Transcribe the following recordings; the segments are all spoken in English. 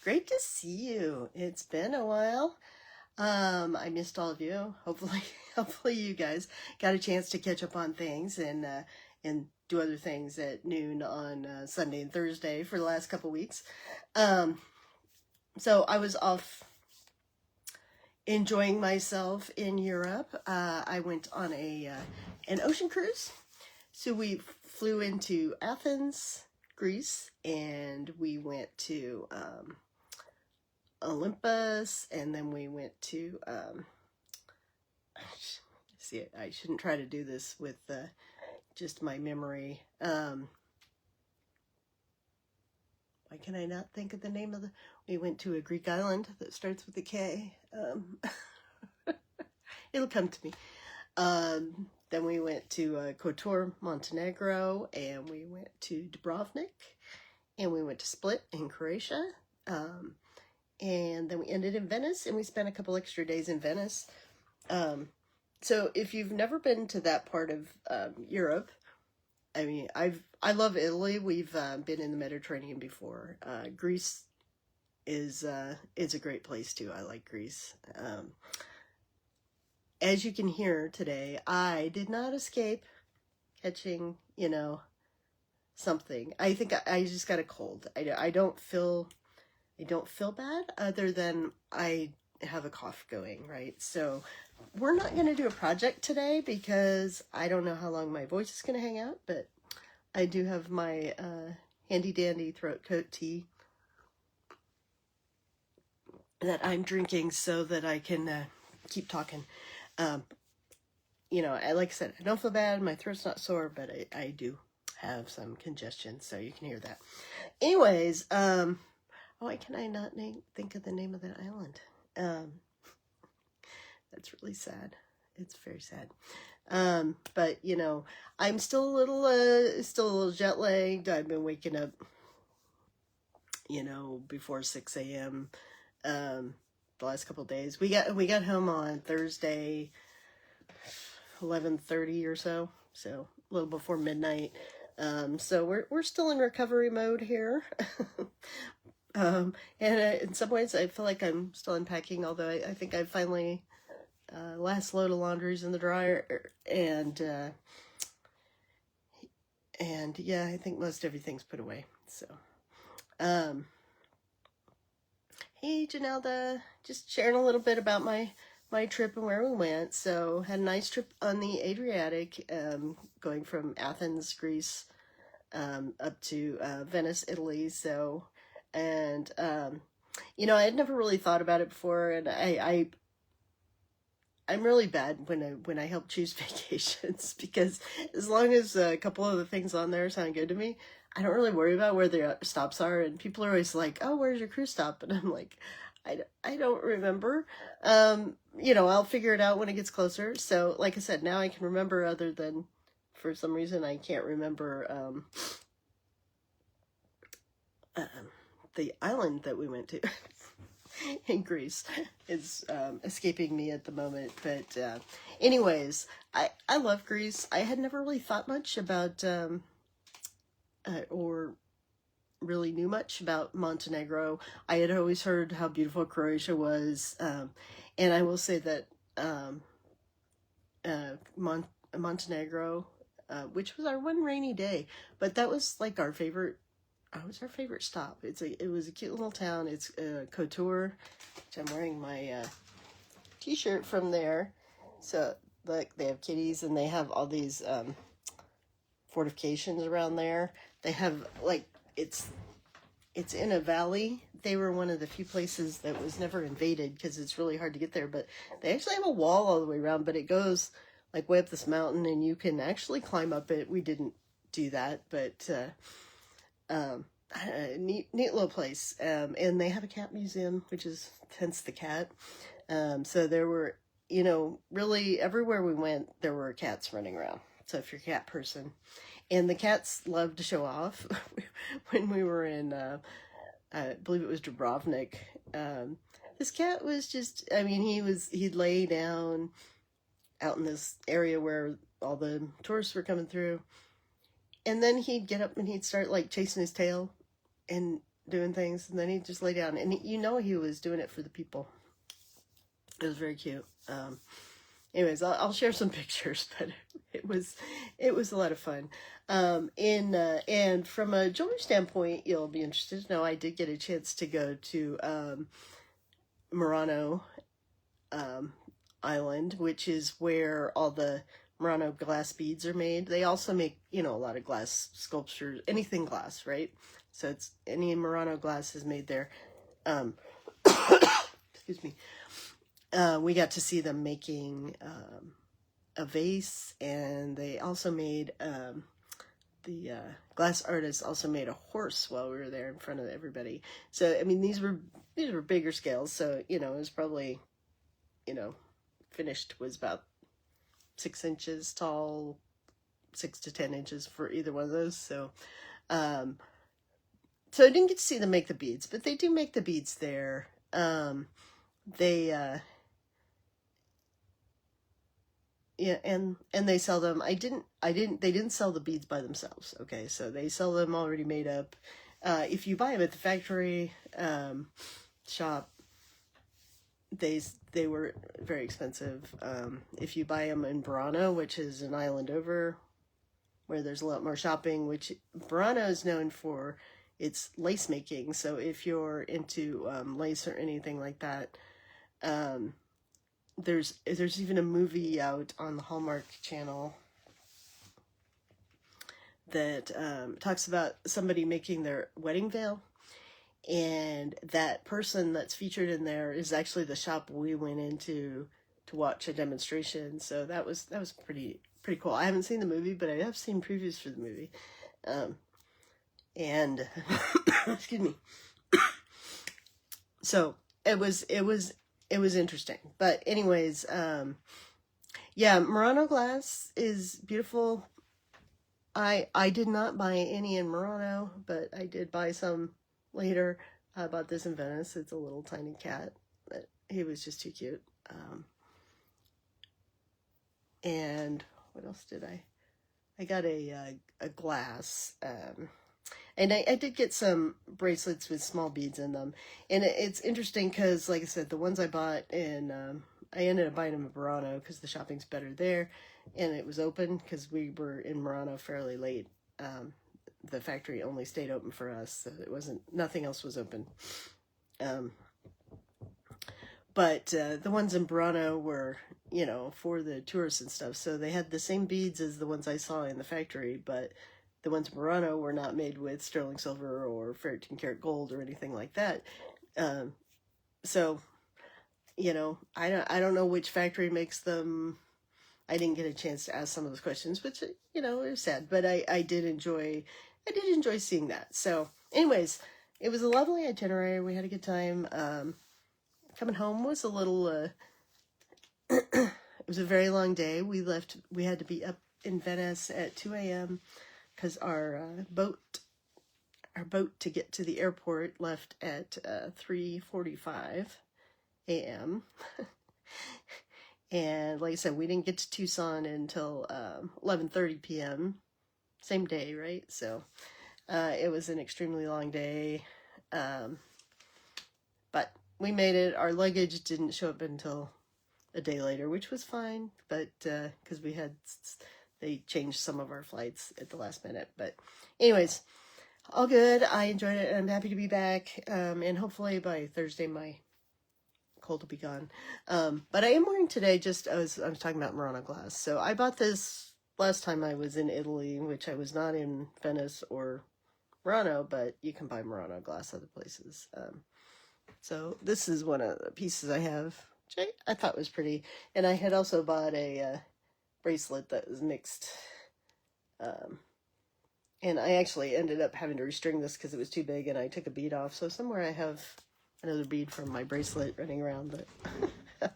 Great to see you. It's been a while. I missed all of you. Hopefully you guys got a chance to catch up on things and do other things at noon on Sunday and Thursday for the last couple weeks. So I was off enjoying myself in Europe. I went on an ocean cruise. So we flew into Athens, Greece, and we went to Olympus, and then we went to see, I shouldn't try to do this with just my memory. Why can I not think of the name of the... We went to a Greek island that starts with a K. It'll come to me. Then we went to Kotor, Montenegro, and we went to Dubrovnik, and we went to Split in Croatia. And then we ended in Venice, and we spent a couple extra days in Venice. So if you've never been to that part of Europe, I mean, I love Italy. We've been in the Mediterranean before. Greece is a great place too. I like Greece. As you can hear today, I did not escape catching, something. I think I just got a cold. I don't feel bad other than I have a cough going, right? So we're not going to do a project today because I don't know how long my voice is going to hang out, but I do have my handy dandy throat coat tea that I'm drinking so that I can keep talking. Like I said, I don't feel bad. My throat's not sore, but I do have some congestion, so you can hear that. Anyways, why can I not think of the name of that island? That's really sad. It's very sad. But I'm still a little jet lagged. I've been waking up, before 6 a.m. The last couple of days. We got home on Thursday, 11:30 or so a little before midnight. So we're still in recovery mode here. And in some ways I feel like I'm still unpacking, although I think I finally last load of laundry's in the dryer, and yeah, I think most everything's put away. So hey Janelda, just sharing a little bit about my trip and where we went. So had a nice trip on the Adriatic, going from Athens, Greece, up to Venice, Italy. So, and I had never really thought about it before, and I'm really bad when I help choose vacations, because as long as a couple of the things on there sound good to me, I don't really worry about where the stops are. And people are always like, "Oh, where's your cruise stop?" And I'm like, I don't remember. I'll figure it out when it gets closer. So, like I said, now I can remember, other than for some reason I can't remember the island that we went to in Greece is escaping me at the moment. But anyways, I love Greece. I had never really thought much about or really knew much about Montenegro. I had always heard how beautiful Croatia was, and I will say that Montenegro, which was our one rainy day, but that was like our favorite. It was our favorite stop. It was a cute little town. It's Kotor, which I'm wearing my t-shirt from there. So like they have kitties, and they have all these fortifications around there. They have it's in a valley. They were one of the few places that was never invaded because it's really hard to get there. But they actually have a wall all the way around, but it goes like way up this mountain, and you can actually climb up it. We didn't do that, but neat little place. And they have a cat museum, which is hence the cat. So there were, really everywhere we went, there were cats running around. So if you're a cat person, and the cats love to show off. When we were in, I believe it was Dubrovnik, this cat was just, he'd lay down out in this area where all the tourists were coming through, and then he'd get up and he'd start like chasing his tail, and doing things, and then he'd just lay down, and you know he was doing it for the people. It was very cute. Anyways, I'll share some pictures, but it was a lot of fun. And from a jewelry standpoint, you'll be interested to know I did get a chance to go to Murano Island, which is where all the Murano glass beads are made. They also make, a lot of glass sculptures, anything glass, right? So it's any Murano glass is made there. Excuse me. We got to see them making a vase, and they also made the glass artist also made a horse while we were there in front of everybody. So I mean, these were bigger scales. So it was probably finished was about 6 inches tall, 6 to 10 inches for either one of those. So so I didn't get to see them make the beads, but they do make the beads there. They yeah, and they sell them. They didn't sell the beads by themselves. Okay, so they sell them already made up. If you buy them at the factory shop, they were very expensive. If you buy them in Burano, which is an island over, where there's a lot more shopping, which Burano is known for its lace making. So if you're into lace or anything like that, there's even a movie out on the Hallmark Channel that talks about somebody making their wedding veil, and that person that's featured in there is actually the shop we went into to watch a demonstration. So that was pretty cool. I haven't seen the movie, but I have seen previews for the movie, and excuse me. So it was interesting. But anyways, yeah, Murano glass is beautiful. I did not buy any in Murano, but I did buy some later. I bought this in Venice. It's a little tiny cat, but he was just too cute. And what else did I got a glass, and I did get some bracelets with small beads in them. And it's interesting because, like I said, the ones I bought in, I ended up buying them in Murano because the shopping's better there. And it was open because we were in Murano fairly late. The factory only stayed open for us, so nothing else was open. But the ones in Burano were, for the tourists and stuff. So they had the same beads as the ones I saw in the factory, but the ones in Burano were not made with sterling silver or 13 karat gold or anything like that. So, I don't know which factory makes them. I didn't get a chance to ask some of those questions, which, it was sad, but I did enjoy seeing that. So anyways, it was a lovely itinerary. We had a good time. Coming home was a little, it was a very long day. We had to be up in Venice at 2 a.m. because our boat to get to the airport left at 3:45 a.m. And like I said, we didn't get to Tucson until 11:30 p.m. Same day, right? So it was an extremely long day. But we made it. Our luggage didn't show up until a day later, which was fine. But because they changed some of our flights at the last minute. But anyways, all good. I enjoyed it, and I'm happy to be back. And hopefully by Thursday, my cold will be gone. But I am wearing today, I was talking about Murano glass. So I bought this last time I was in Italy, which I was not in Venice or Murano, but you can buy Murano glass other places. So this is one of the pieces I have, which I thought was pretty. And I had also bought a bracelet that was mixed. And I actually ended up having to restring this because it was too big, and I took a bead off. So somewhere I have another bead from my bracelet running around, but I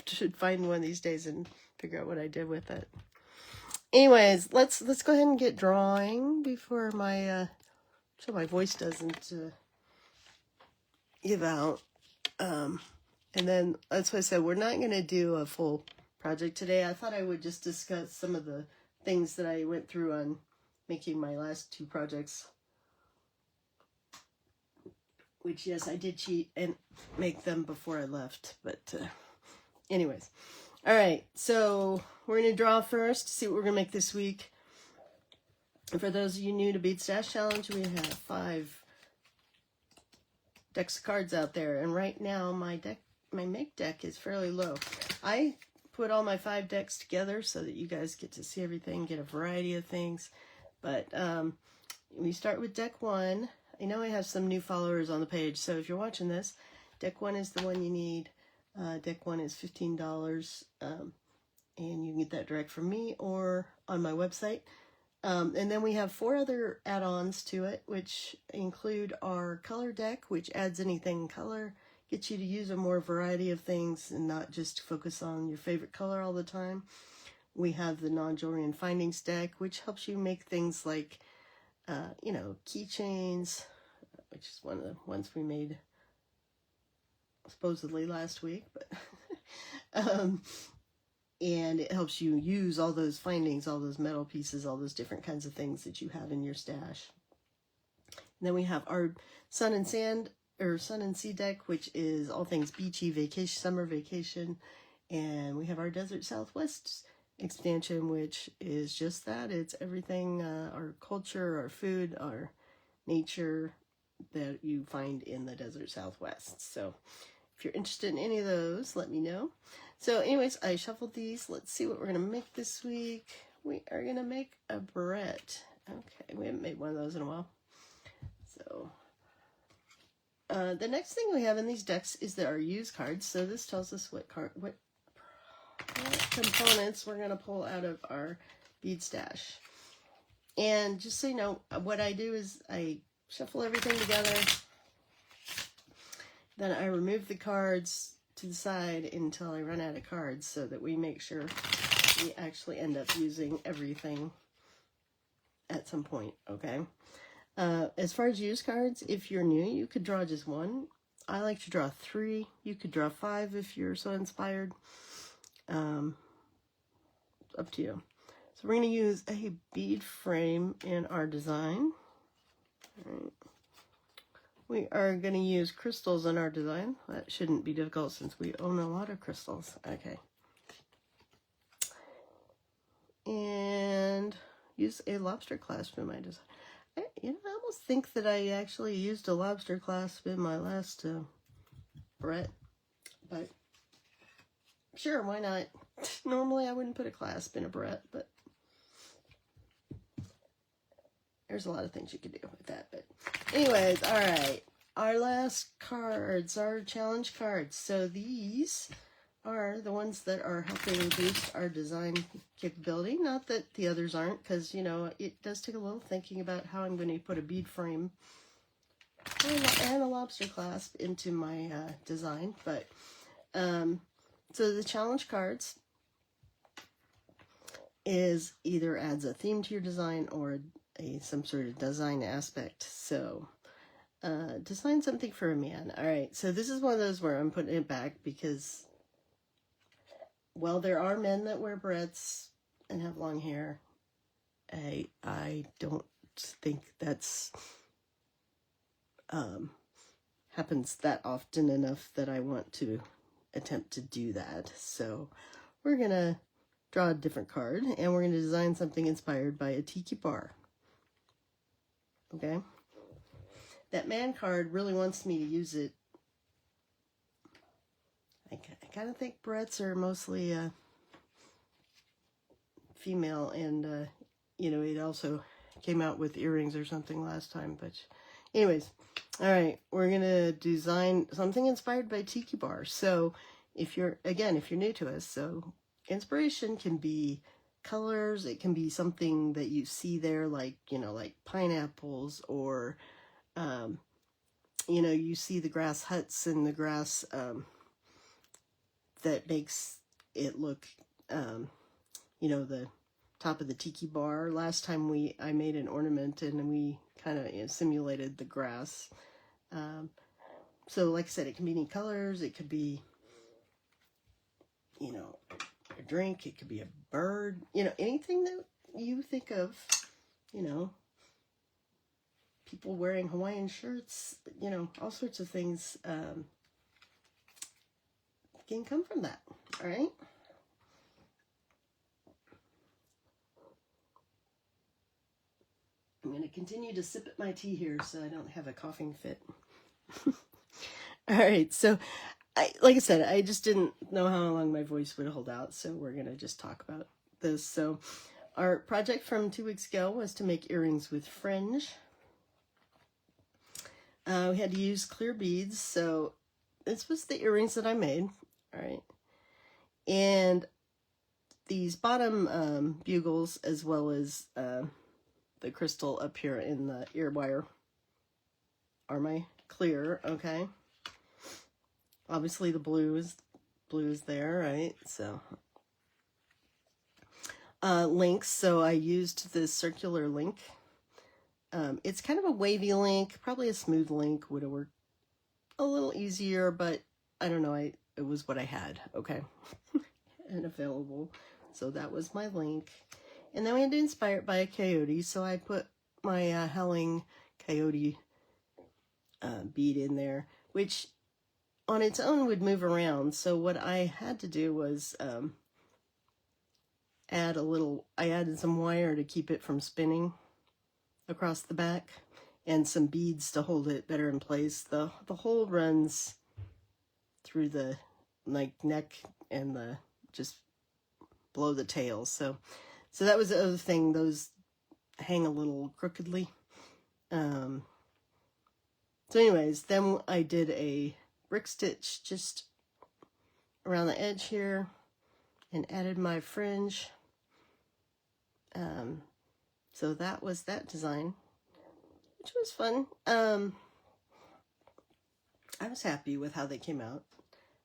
should find one of these days and figure out what I did with it. Anyways, let's go ahead and get drawing before my so my voice doesn't give out. And then that's why I said we're not going to do a full project today. I thought I would just discuss some of the things that I went through on making my last 2 projects. which, yes, I did cheat and make them before I left. But anyways. All right, so we're going to draw first to see what we're going to make this week. And for those of you new to Bead Stash Challenge, we have 5 decks of cards out there. And right now, my make deck is fairly low. I put all my 5 decks together so that you guys get to see everything, get a variety of things. But we start with deck 1. I know I have some new followers on the page, so if you're watching this, deck 1 is the one you need. Deck 1 is $15, and you can get that direct from me or on my website. And then we have 4 other add-ons to it, which include our color deck, which adds anything in color, gets you to use a more variety of things and not just focus on your favorite color all the time. We have the non-jewelry and findings deck, which helps you make things like, you know, keychains, which is one of the ones we made supposedly last week, but and it helps you use all those findings, all those metal pieces, all those different kinds of things that you have in your stash. And then we have our Sun and Sea deck, which is all things beachy, vacation, summer vacation. And we have our Desert Southwest expansion, which is just that. It's everything, our culture, our food, our nature that you find in the Desert Southwest. So if you're interested in any of those, let me know. So anyways, I shuffled these. Let's see what we're going to make this week. We are going to make a barrette. Okay, we haven't made one of those in a while. So the next thing we have in these decks is our used cards. So this tells us what components we're going to pull out of our bead stash. And just so you know, what I do is I shuffle everything together. Then I remove the cards to the side until I run out of cards so that we make sure we actually end up using everything at some point, okay? As far as used cards, if you're new, you could draw just 1. I like to draw 3. You could draw 5 if you're so inspired. Up to you. So we're going to use a bead frame in our design. All right. We are going to use crystals in our design. That shouldn't be difficult since we own a lot of crystals. Okay. And use a lobster clasp in my design. I almost think that I actually used a lobster clasp in my last barrette. But sure, why not? Normally I wouldn't put a clasp in a barrette, but there's a lot of things you could do with that. But anyways, all right. Our last cards, our challenge cards. So these are the ones that are helping boost our design capability. Not that the others aren't, because, you know, it does take a little thinking about how I'm going to put a bead frame and a lobster clasp into my design. But so the challenge cards is either adds a theme to your design or some sort of design aspect. So design something for a man. All right, so this is one of those where I'm putting it back because, well, there are men that wear barrettes and have long hair. I don't think that's happens that often enough that I want to attempt to do that. So we're gonna draw a different card and we're gonna design something inspired by a tiki bar. Okay, that man card really wants me to use it. I kind of think barrettes are mostly female, and you know, it also came out with earrings or something last time. But anyways, all right, we're gonna design something inspired by tiki bar. So if you're new to us, so inspiration can be colors, it can be something that you see there, like, you know, like pineapples, or you know, you see the grass huts and the grass that makes it look, you know, the top of the tiki bar. Last time I made an ornament and we kind of simulated the grass. So like I said, it can be any colors, it could be, you know, a drink, it could be a bird, you know, anything that you think of, you know, people wearing Hawaiian shirts, you know, all sorts of things can come from that. All right. I'm going to continue to sip at my tea here so I don't have a coughing fit. All right. So, like I said, I just didn't know how long my voice would hold out. So we're going to just talk about this. So our project from 2 weeks ago was to make earrings with fringe. We had to use clear beads. So this was the earrings that I made. All right. And these bottom bugles, as well as the crystal up here in the ear wire, are my clear. Okay. Obviously the blue is there, right? So links. So I used this circular link. It's kind of a wavy link. Probably a smooth link would have worked a little easier, but I don't know. It was what I had. Okay. And available. So that was my link. And then we had to inspire it by a coyote. So I put my howling coyote bead in there, which on its own would move around. So what I had to do was I added some wire to keep it from spinning across the back, and some beads to hold it better in place. The whole runs through the neck and the just below the tail. So that was the other thing. Those hang a little crookedly. So anyways, then I did a brick stitch just around the edge here and added my fringe. So that was that design, which was fun. I was happy with how they came out.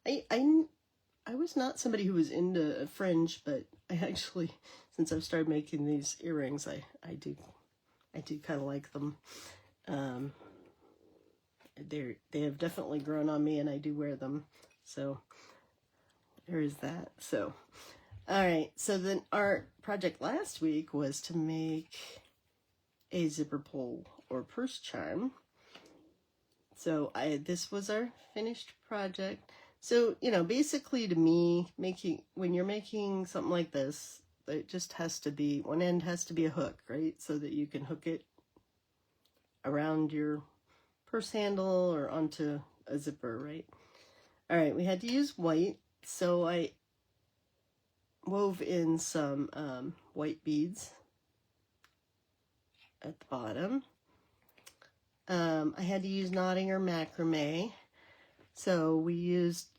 I was not somebody who was into fringe, but I actually, since I've started making these earrings, I do kind of like them. They have definitely grown on me, and I do wear them. So there is that. So all right. So then our project last week was to make a zipper pull or purse charm. So this was our finished project. So, you know, basically to me, when you're making something like this, it just has to be, one end has to be a hook, right? So that you can hook it around your purse handle or onto a zipper, right? All right, we had to use white. So I wove in some white beads at the bottom. I had to use knotting or macrame. So we used,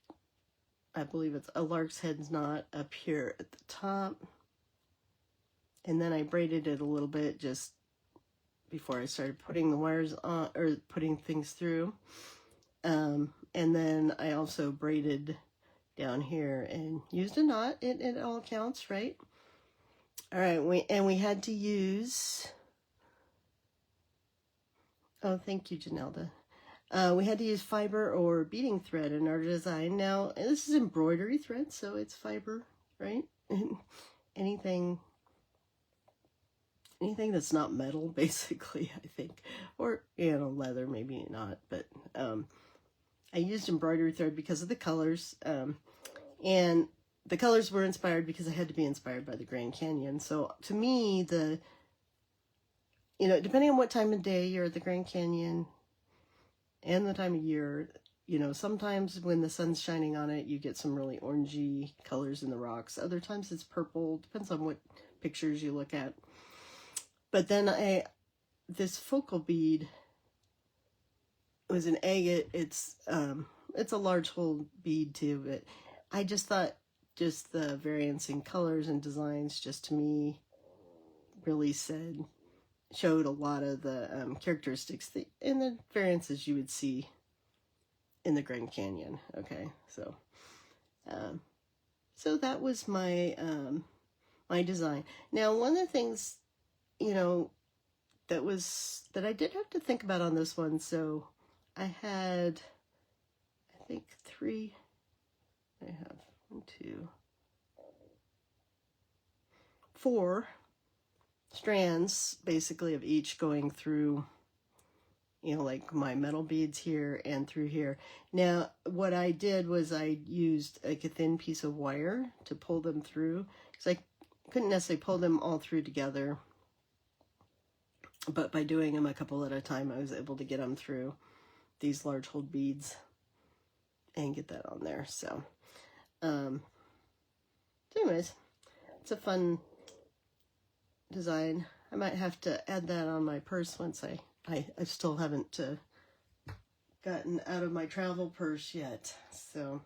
I believe it's a lark's head knot up here at the top. And then I braided it a little bit just before I started putting the wires on, or putting things through. And then I also braided down here and used a knot. It all counts, right? All right, we had to use, oh, thank you, Janelda. We had to use fiber or beading thread in our design. Now, this is embroidery thread, so it's fiber, right? anything that's not metal, basically, I think. Or, you know, leather, maybe not. But I used embroidery thread because of the colors. And the colors were inspired because I had to be inspired by the Grand Canyon. So, to me, you know, depending on what time of day you're at the Grand Canyon, and the time of year, you know, sometimes when the sun's shining on it, you get some really orangey colors in the rocks. Other times it's purple, depends on what pictures you look at. But then this focal bead was an agate. It's a large hole bead too, but I just thought just the variance in colors and designs just to me really showed a lot of the characteristics and the variances you would see in the Grand Canyon. Okay, so that was my my design. Now, one of the things, you know, that I did have to think about on this one. So I had, I think I have 1, 2, 4 strands basically of each going through you know, like my metal beads here and through here. Now, what I did was I used like a thin piece of wire to pull them through, because I couldn't necessarily pull them all through together, but by doing them a couple at a time, I was able to get them through these large hold beads and get that on there. So, anyways, it's a fun design. I might have to add that on my purse once I still haven't gotten out of my travel purse yet. So,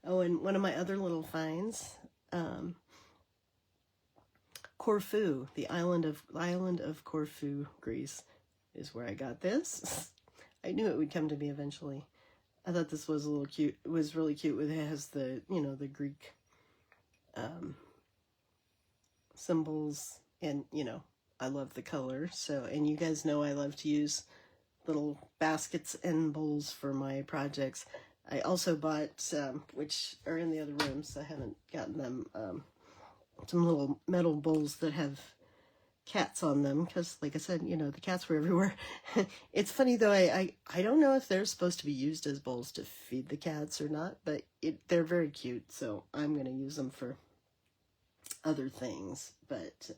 oh, and one of my other little finds, Corfu, the island of Corfu, Greece, is where I got this. I knew it would come to me eventually. I thought this was a little cute. It was really cute. It has the, you know, the Greek symbols, and, you know, I love the color. So, and you guys know I love to use little baskets and bowls for my projects. I also bought, which are in the other rooms, I haven't gotten them, some little metal bowls that have cats on them, because like I said, you know, the cats were everywhere. It's funny though, I don't know if they're supposed to be used as bowls to feed the cats or not, but they're very cute, so I'm going to use them for other things. But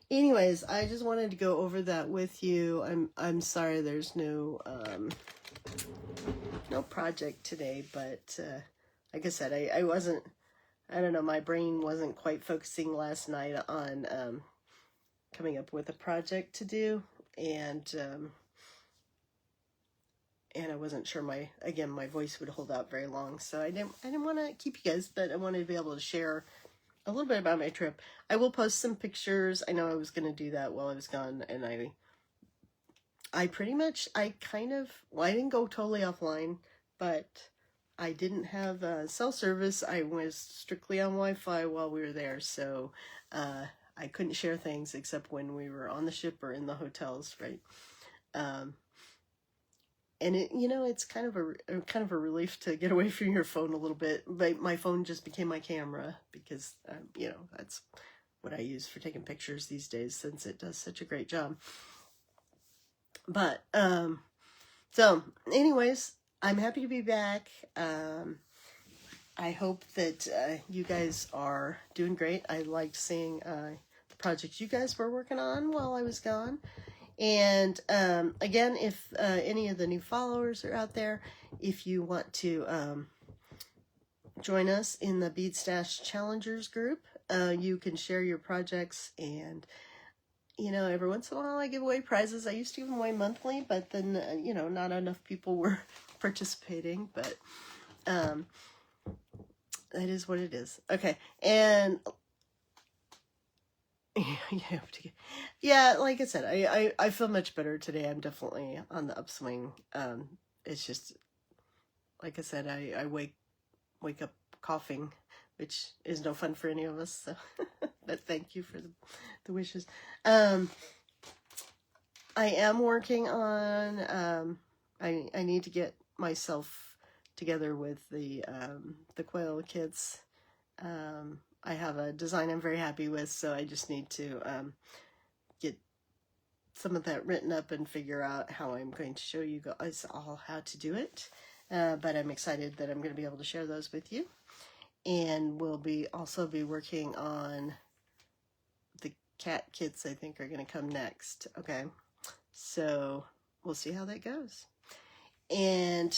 anyways, I just wanted to go over that with you. I'm sorry there's no project today, but like I said, I wasn't, I don't know, my brain wasn't quite focusing last night on coming up with a project to do, and I wasn't sure my voice would hold out very long, so I didn't want to keep you guys, but I wanted to be able to share a little bit about my trip. I will post some pictures. I know I was going to do that while I was gone, and I pretty much, I didn't go totally offline, but I didn't have cell service. I was strictly on Wi-Fi while we were there, so I couldn't share things except when we were on the ship or in the hotels, right? And it, you know, it's kind of a relief to get away from your phone a little bit. But my phone just became my camera because, you know, that's what I use for taking pictures these days, since it does such a great job. But so, anyways, I'm happy to be back. I hope that you guys are doing great. I liked seeing the projects you guys were working on while I was gone. And again, if any of the new followers are out there, if you want to join us in the Bead Stash Challengers group, you can share your projects, and you know, every once in a while I give away prizes. I used to give them away monthly, but then you know, not enough people were participating, but that is what it is. Okay, and yeah, like I said, I feel much better today. I'm definitely on the upswing. It's just, like I said, I wake up coughing, which is no fun for any of us. So, but thank you for the wishes. I am working on. I need to get myself together with the quail kits. I have a design I'm very happy with, so I just need to get some of that written up and figure out how I'm going to show you guys all how to do it. But I'm excited that I'm going to be able to share those with you. And we'll also be working on the cat kits. I think are going to come next. Okay, so we'll see how that goes. And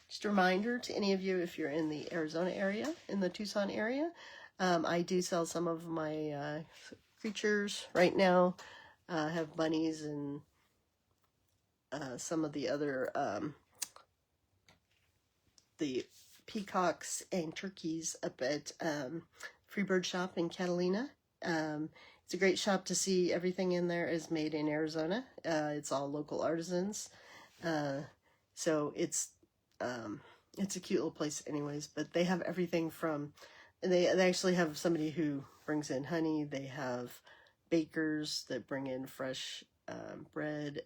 just a reminder to any of you, if you're in the Arizona area, in the Tucson area, I do sell some of my creatures right now. I have bunnies and some of the other, the peacocks and turkeys up at Freebird Shop in Catalina. It's a great shop to see. Everything in there is made in Arizona. It's all local artisans. So it's a cute little place anyways, but they have everything from, they actually have somebody who brings in honey. They have bakers that bring in fresh bread,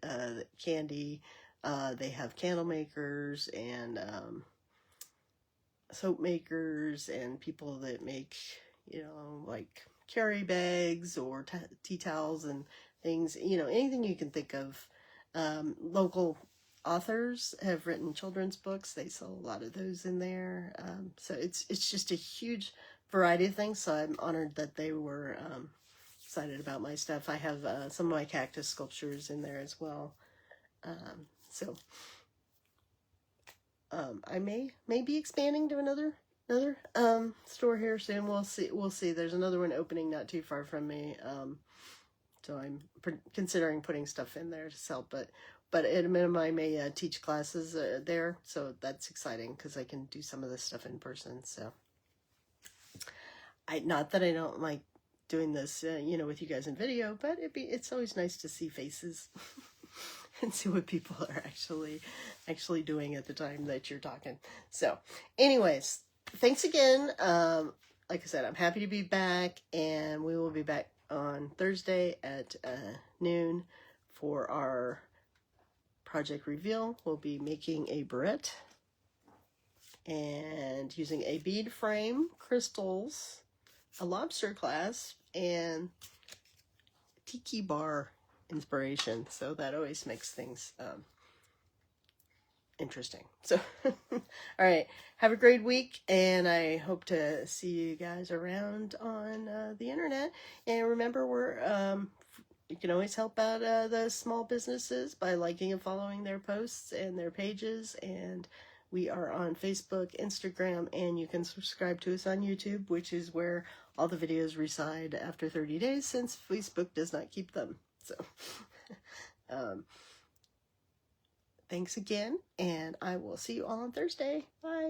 candy. They have candle makers and soap makers and people that make, you know, like carry bags or tea towels and things, you know, anything you can think of. Local authors have written children's books. They sell a lot of those in there. So it's just a huge variety of things. So I'm honored that they were excited about my stuff. I have some of my cactus sculptures in there as well. So I may be expanding to another store here soon. We'll see. There's another one opening not too far from me. So I'm considering putting stuff in there to sell, but at a minimum I may teach classes there. So that's exciting because I can do some of this stuff in person. So not that I don't like doing this, you know, with you guys in video, but it's always nice to see faces and see what people are actually doing at the time that you're talking. So anyways, thanks again. Like I said, I'm happy to be back, and we will be back on Thursday at noon for our project reveal. We'll be making a barrette and using a bead frame, crystals, a lobster clasp, and tiki bar inspiration. So that always makes things interesting. So all right, have a great week, and I hope to see you guys around on the internet. And remember, you can always help out the small businesses by liking and following their posts and their pages. And we are on Facebook, Instagram, and you can subscribe to us on YouTube, which is where all the videos reside after 30 days, since Facebook does not keep them. So thanks again, and I will see you all on Thursday. Bye.